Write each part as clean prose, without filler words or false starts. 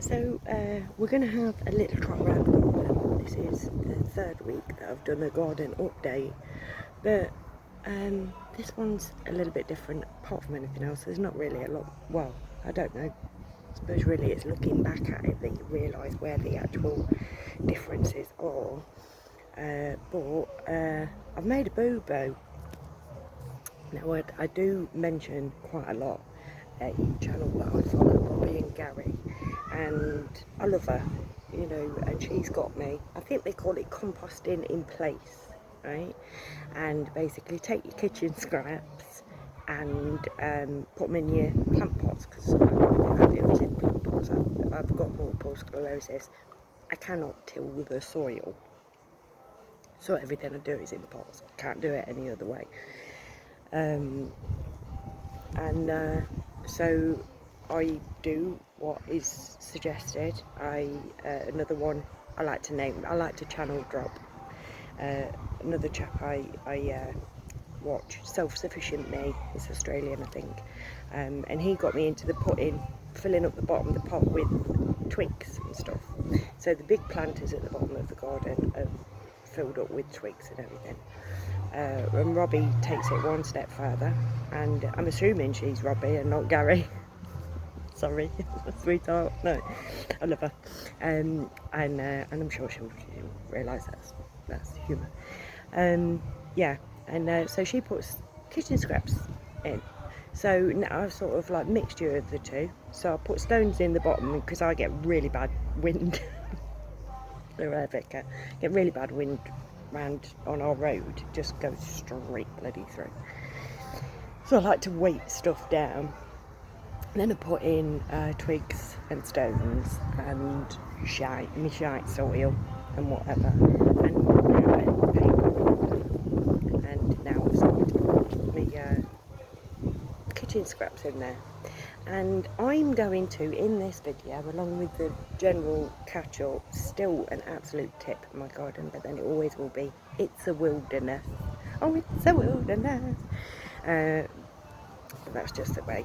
We're going to have a little trot around the garden. This is the third week that I've done a garden update, but this one's a little bit different apart from anything else. There's not really a lot, well, I don't know, I suppose really it's looking back at it that you realise where the actual differences are, but I've made a boo-boo. Now I do mention quite a lot a channel that I follow, Robbie and Gary, and I love her, you know, and she's got me. I think they call it composting in place, right? And basically take your kitchen scraps and put them in your plant pots, because I do is in plant pots. I've got multiple sclerosis. I cannot till the soil, so everything I do is in pots. I can't do it any other way. So I do what is suggested. Another one I like to channel drop. Another chap I watch, Self-Sufficient Me, is Australian I think, and he got me into filling up the bottom of the pot with twigs and stuff. So the big planters at the bottom of the garden are filled up with twigs and everything. And Robbie takes it one step further, and I'm assuming she's Robbie and not Gary. Sorry, sweetheart. No, I love her, and I'm sure she'll realise that's humour. Yeah, and so she puts kitchen scraps in. So now I've sort of like mixture of the two. So I put stones in the bottom because I get really bad wind. Get really bad wind round on our road, just goes straight bloody through. So I like to weight stuff down. And then I put in twigs and stones and shite soil and whatever, and paper. And now I've started to put my kitchen scraps in there. And I'm going to, in this video, along with the general catch-up, still an absolute tip in my garden, but then it always will be, it's a wilderness. Oh, it's a wilderness. But that's just the way.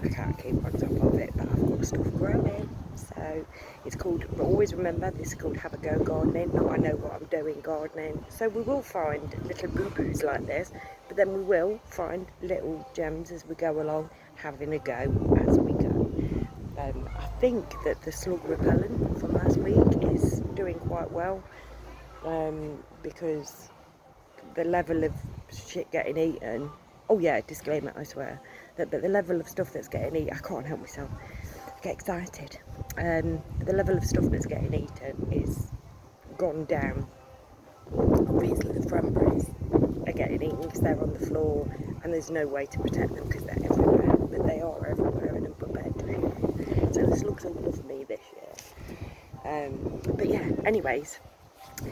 I can't keep on top of it, but I've got stuff growing. So it's called, but always remember, this is called Have a Go Gardening, not I know what I'm doing gardening. So we will find little boo-boos like this, but then we will find little gems as we go along, having a go as we go. I think that the slug repellent from last week is doing quite well, because the level of shit getting eaten, oh yeah, disclaimer, I swear, but the level of stuff that's getting eaten, I can't help myself, I get excited. The level of stuff that's getting eaten is gone down. Obviously the cranberries are getting eaten because they're on the floor and there's no way to protect them because they're everywhere, but they are everywhere in a bed. So the slugs will love me this year. But yeah, anyways,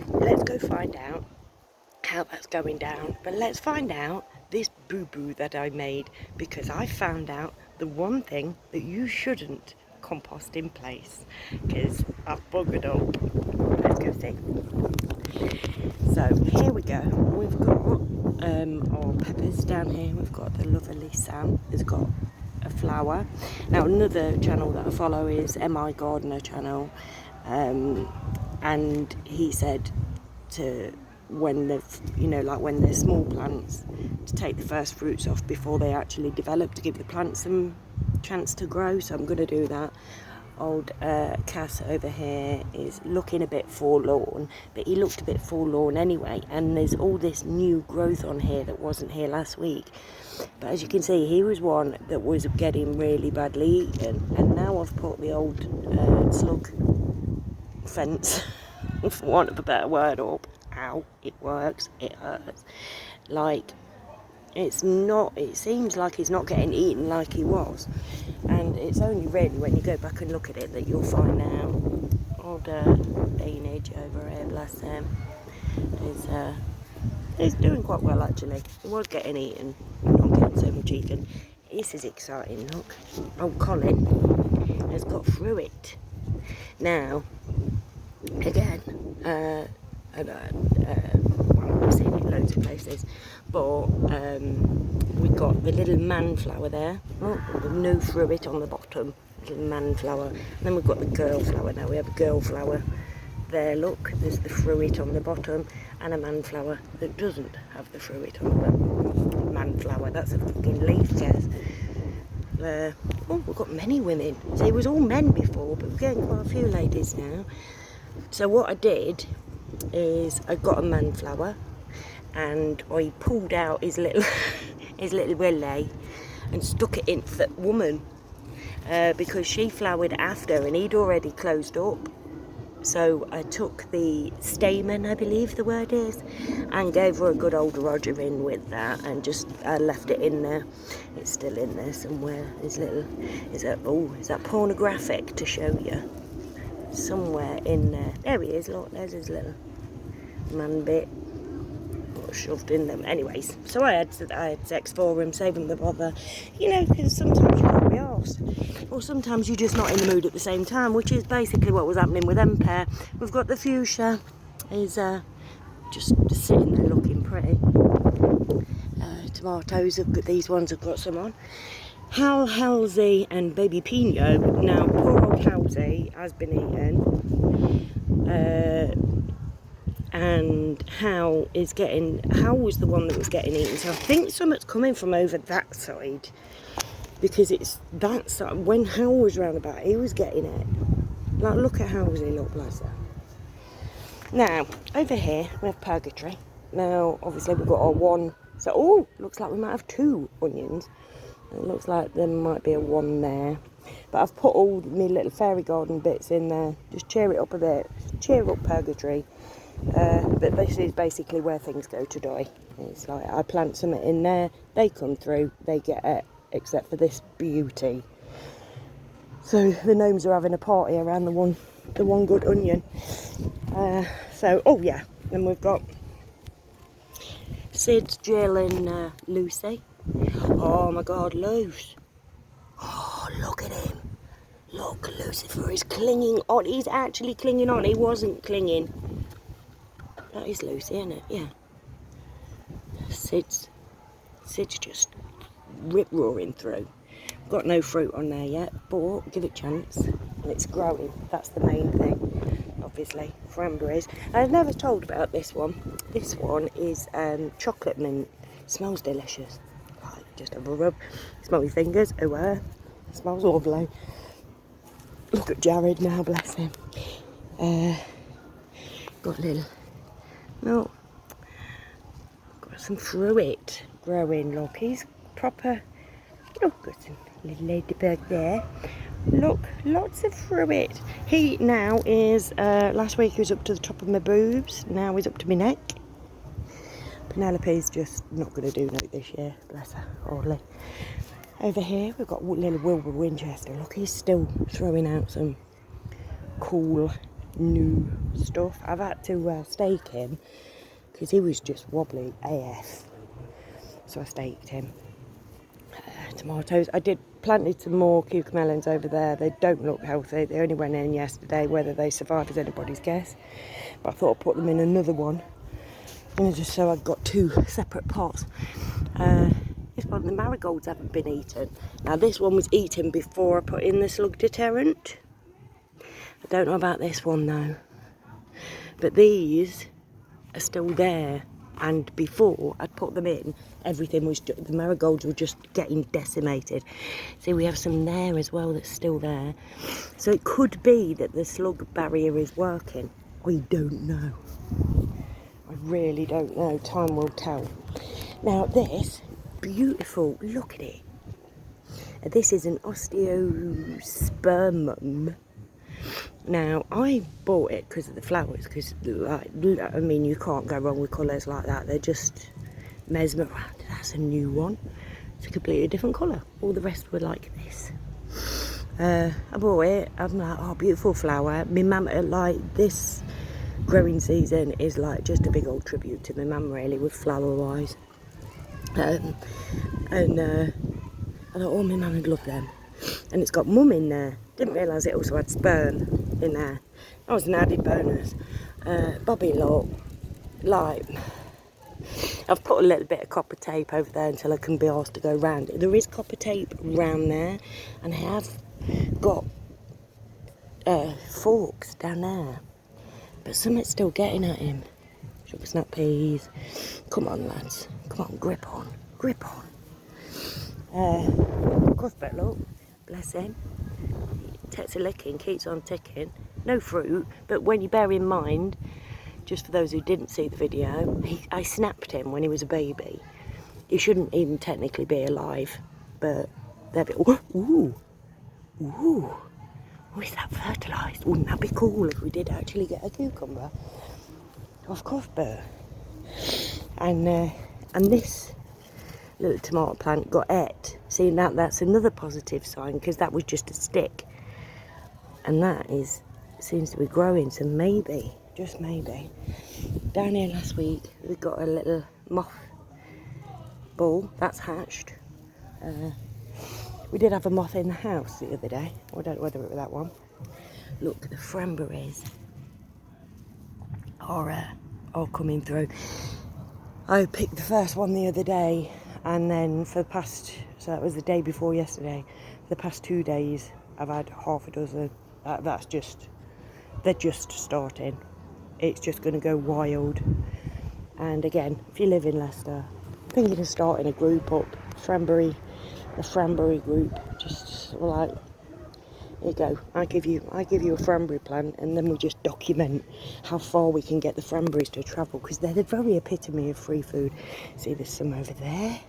let's go find out how that's going down. But let's find out this boo-boo that I made, because I found out the one thing that you shouldn't compost in place, because I've buggered up. Let's go see. So here we go. We've got our peppers down here. We've got the lovely Sam has got a flower. Now another channel that I follow is MI Gardener channel, and he said to, when they're small plants, to take the first fruits off before they actually develop, to give the plants some chance to grow. So I'm going to do that. Old Cass over here is looking a bit forlorn, but he looked a bit forlorn anyway, and there's all this new growth on here that wasn't here last week. But as you can see, he was one that was getting really badly eaten, and now I've put the old slug fence, for want of a better word, up. Ow, it works, it hurts. Like, it seems like he's not getting eaten like he was, and it's only really when you go back and look at it that you'll find out. Old Bainage over here, bless him, is doing quite well actually. He was getting eaten, not getting so much eaten. This is exciting, look. Old Colin has got through it. Now, again, I've seen it loads of places, but we've got the little man flower there. Oh, the new through it on the bottom. little man flower. And then we've got the girl flower now. We have a girl flower there, look, there's the fruit on the bottom, and a man flower that doesn't have the fruit on the bottom. Man flower, that's a fucking leaf, Jess. Oh, we've got many women. See, it was all men before, but we're getting quite a few ladies now. So what I did is I got a man flower, and I pulled out his little his little willy and stuck it in the woman, because she flowered after and he'd already closed up. So I took the stamen, I believe the word is, and gave her a good old Roger in with that, and just left it in there. It's still in there somewhere. His little, is that pornographic to show you? Somewhere in there. There he is, look, there's his little man bit. Shoved in them. Anyways, so I had sex for him, save him the bother. You know, because sometimes you can't be arsed. Or sometimes you're just not in the mood at the same time, which is basically what was happening with Empire. We've got the fuchsia. Is just sitting there looking pretty. Tomatoes, these ones have got some on. Halsey and baby Pino. Now, poor old Halsey has been eaten. And Hal was the one that was getting eaten. So I think something's coming from over that side, because it's that side. When Hal was round about, he was getting it. Like, look at Halsey, look, bless her. Now, over here we have purgatory. Now, obviously we've got our one. So, oh, looks like we might have 2 onions. It looks like there might be a 1 there. But I've put all my little fairy garden bits in there. Just cheer it up a bit. Cheer up purgatory. But this is basically where things go to die. It's like I plant something in there, they come through, they get it, except for this beauty. So the gnomes are having a party around the one good onion. So, oh yeah, then we've got Sid, Jill and Lucy. Oh my God, Luce. Oh, look at him. Look, Lucifer is clinging on. He's actually clinging on. He wasn't clinging. That is Lucy, isn't it? Yeah. Sid's just rip-roaring through. Got no fruit on there yet, but give it a chance. And it's growing. That's the main thing, obviously. Cranberries. I've never told about this one. This one is chocolate mint. Smells delicious. Like, just have a rub. Smell my fingers. Oh, smells lovely. Look at Jared now, bless him. Got a little... No, got some fruit growing. Look, he's proper. Look, got some little ladybug there. Look, lots of fruit. He now is. Last week he was up to the top of my boobs. Now he's up to my neck. Penelope's just not going to do no this year. Bless her, hardly. Over here we've got little Wilbur Winchester. Look, he's still throwing out some cool new stuff. I've had to stake him because he was just wobbly AF, so I staked him. Tomatoes, I planted some more cucamelons over there. They don't look healthy. They only went in yesterday. Whether they survive is anybody's guess, but I thought I'd put them in another one, and just so I've got 2 separate pots. This one, the marigolds haven't been eaten. Now this one was eaten before I put in the slug deterrent. I don't know about this one though, but these are still there, and before I'd put them in, everything was the marigolds were just getting decimated. See, we have some there as well that's still there, so it could be that the slug barrier is working. I don't know. I really don't know. Time will tell. Now this beautiful, look at it. This is an osteospermum. Now, I bought it because of the flowers, because, like, I mean, you can't go wrong with colours like that. They're just mesmerising. That's a new one. It's a completely different colour. All the rest were like this. I bought it. I'm like, oh, beautiful flower. My mum, like, this growing season is like just a big old tribute to my mum, really, with flower-wise. And I thought, oh, my mum would love them. And it's got mum in there. Didn't realise it also had sperm in there. That was an added bonus. Bobby, look, like, I've put a little bit of copper tape over there until I can be asked to go round it. There is copper tape round there, and I have got forks down there, but something's still getting at him. Sugar snap peas. Come on, lads. Come on, grip on. Grip on. Cuthbert, look. Bless him. He takes a licking, keeps on ticking. No fruit, but when you bear in mind, just for those who didn't see the video, I snapped him when he was a baby. He shouldn't even technically be alive, but there we go. Ooh. Ooh. Oh, is that fertilised? Wouldn't that be cool if we did actually get a cucumber off Cuthbert? And this little tomato plant got et. See, that's another positive sign, because that was just a stick. And that seems to be growing, so maybe, just maybe. Down here last week, we got a little moth ball, that's hatched. We did have a moth in the house the other day. I don't know whether it was that one. Look, the cranberries are coming through. I picked the first one the other day, and then for the past, so that was the day before yesterday, for the past 2 days, I've had half a dozen. They're just starting. It's just going to go wild. And again, if you live in Leicester, thinking of starting a group up, a Frambury group, just like, here you go, I give you a Frambury plant, and then we just document how far we can get the Framburys to travel, because they're the very epitome of free food. See, there's some over there,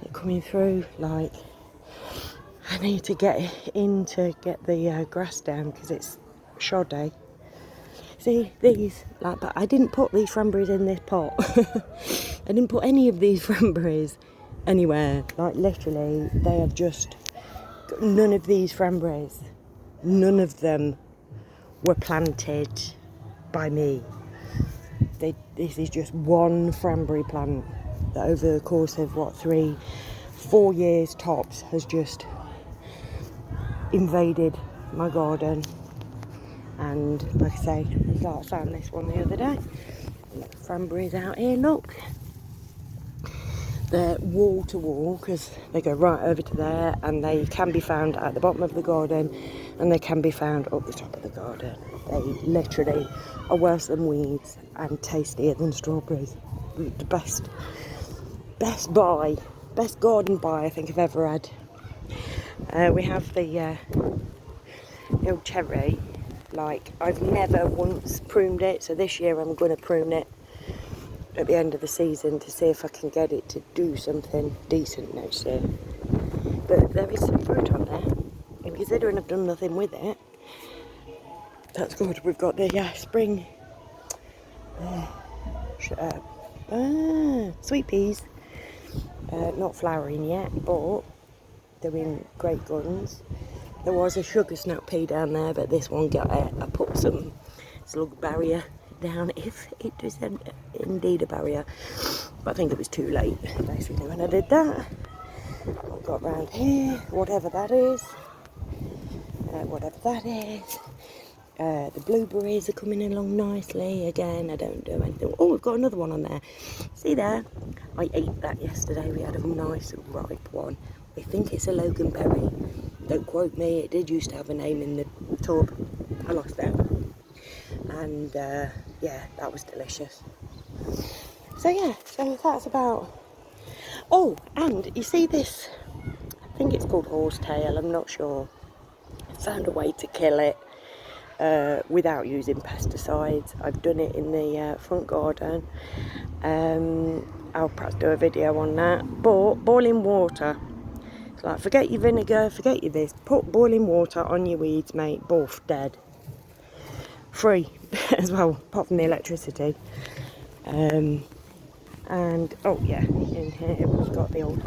they're coming through. Like, I need to get in to get the grass down, because it's shoddy. See, these, like, but I didn't put these Framburys in this pot. I didn't put any of these Framburys anywhere. Like, literally, they have just, none of these Framburys, none of them were planted by me. This is just one Frambury plant that over the course of, 3-4 years tops, has just invaded my garden. And like I say, I found this one the other day. Framburys out here, look. They're wall to wall, because they go right over to there, and they can be found at the bottom of the garden, and they can be found up the top of the garden. They literally are worse than weeds and tastier than strawberries. The best garden buy I think I've ever had. We have the old cherry. Like, I've never once pruned it, so this year I'm going to prune it at the end of the season to see if I can get it to do something decent next year. But there is some fruit on there, and considering I've done nothing with it, that's good. We've got the spring sweet peas, not flowering yet, but they're in great guns. There was a sugar snap pea down there, but this one got I put some slug barrier down, if it is indeed a barrier, but I think it was too late basically when I did that. I've got round here, whatever that is, the blueberries are coming along nicely. Again, I don't do anything. Oh, we've got another one on there, see there, I ate that yesterday. We had a nice ripe one. I think it's a loganberry, don't quote me, it did used to have a name in the tub, I lost it. And yeah, that was delicious. So yeah, so that's about. Oh, and you see this, I think it's called horsetail, I'm not sure. I found a way to kill it without using pesticides. I've done it in the front garden. I'll perhaps do a video on that. But boiling water, it's like, forget your vinegar, forget your this, put boiling water on your weeds, mate, both dead. Free as well, apart from the electricity. And oh yeah, in here we've got the old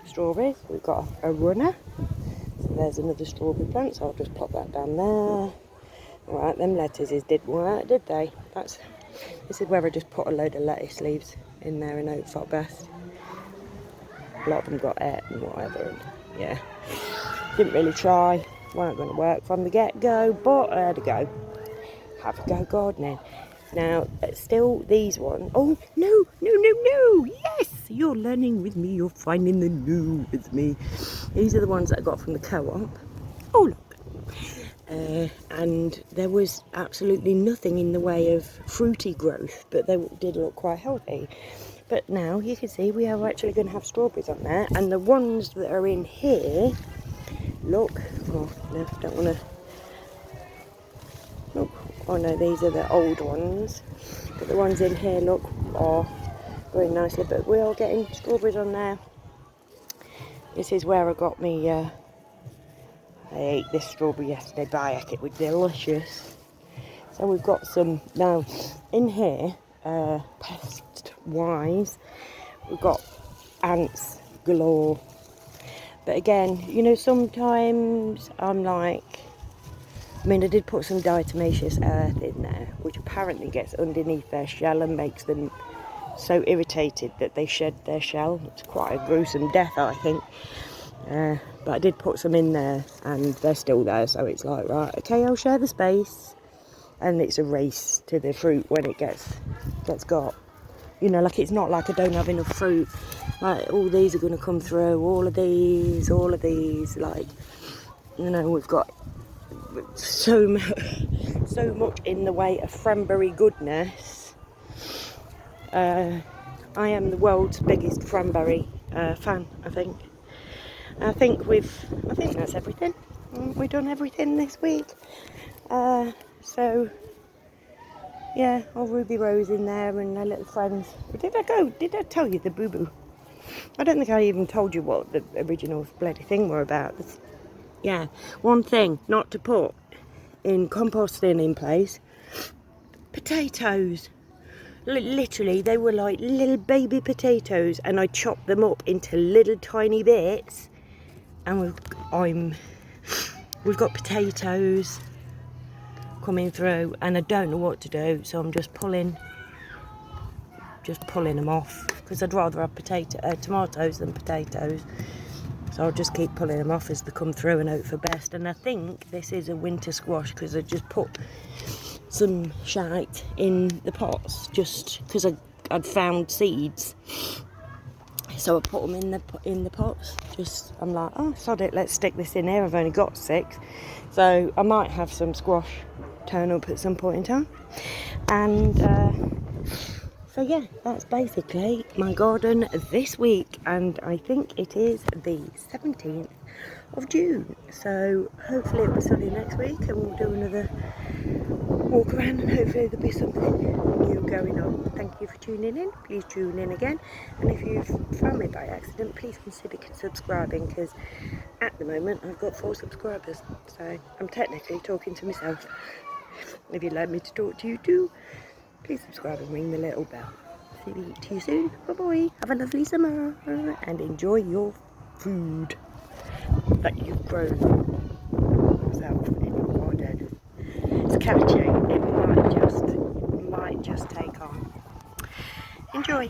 strawberries. We've got a runner, so there's another strawberry plant, so I'll just pop that down there. Alright, them lettuces did work, did they? This is where I just put a load of lettuce leaves in there and hope for best. A lot of them got it and whatever, and yeah, didn't really try, weren't going to work from the get-go, but I had to go. Have a go gardening. Now, still these ones. Oh, no, yes, you're learning with me, you're finding the new with me. These are the ones that I got from the co-op. Oh, look, and there was absolutely nothing in the way of fruity growth, but they did look quite healthy. But now you can see we are actually going to have strawberries on there, and the ones that are in here, look, oh no, don't want to, look, oh no, these are the old ones, but the ones in here, look, are growing nicely, but we are getting strawberries on there. This is where I got me, I ate this strawberry yesterday by heck, it was delicious. So we've got some, now in here, pest wise, we've got ants galore. But again, you know, sometimes I'm like, I mean, I did put some diatomaceous earth in there, which apparently gets underneath their shell and makes them so irritated that they shed their shell. It's quite a gruesome death, I think. But I did put some in there and they're still there, so it's like, right, okay, I'll share the space. And it's a race to the fruit when it gets got. You know, like, it's not like I don't have enough fruit. Like, all these are going to come through, all of these, like, you know, we've got so much in the way of cranberry goodness. I am the world's biggest cranberry fan, I think. I think that's everything. We've done everything this week. So, yeah, old Ruby Rose in there and her little friends. Did I tell you the boo-boo? I don't think I even told you what the original bloody thing were about. Yeah, one thing not to put in composting in place, potatoes. Literally, they were like little baby potatoes, and I chopped them up into little tiny bits, and we've got potatoes coming through, and I don't know what to do, so I'm just pulling them off, because I'd rather have tomatoes than potatoes. So I'll just keep pulling them off as they come through and hope for best. And I think this is a winter squash, because I just put some shite in the pots just because I'd found seeds. So I put them in the pots. I'm like, oh, sod it, let's stick this in here. I've only got 6, so I might have some squash turn up at some point in time. And so yeah, that's basically my garden this week, and I think it is the 17th of June. So hopefully it'll be sunny next week, and we'll do another walk around, and hopefully there'll be something new going on. Thank you for tuning in. Please tune in again, and if you've found me by accident, please consider subscribing, because at the moment I've got 4 subscribers, so I'm technically talking to myself. If you'd like me to talk to you too, please subscribe and ring the little bell. See you soon. Bye bye. Have a lovely summer and enjoy your food that you've grown yourself in your garden. It's catchy. It might just take on. Enjoy.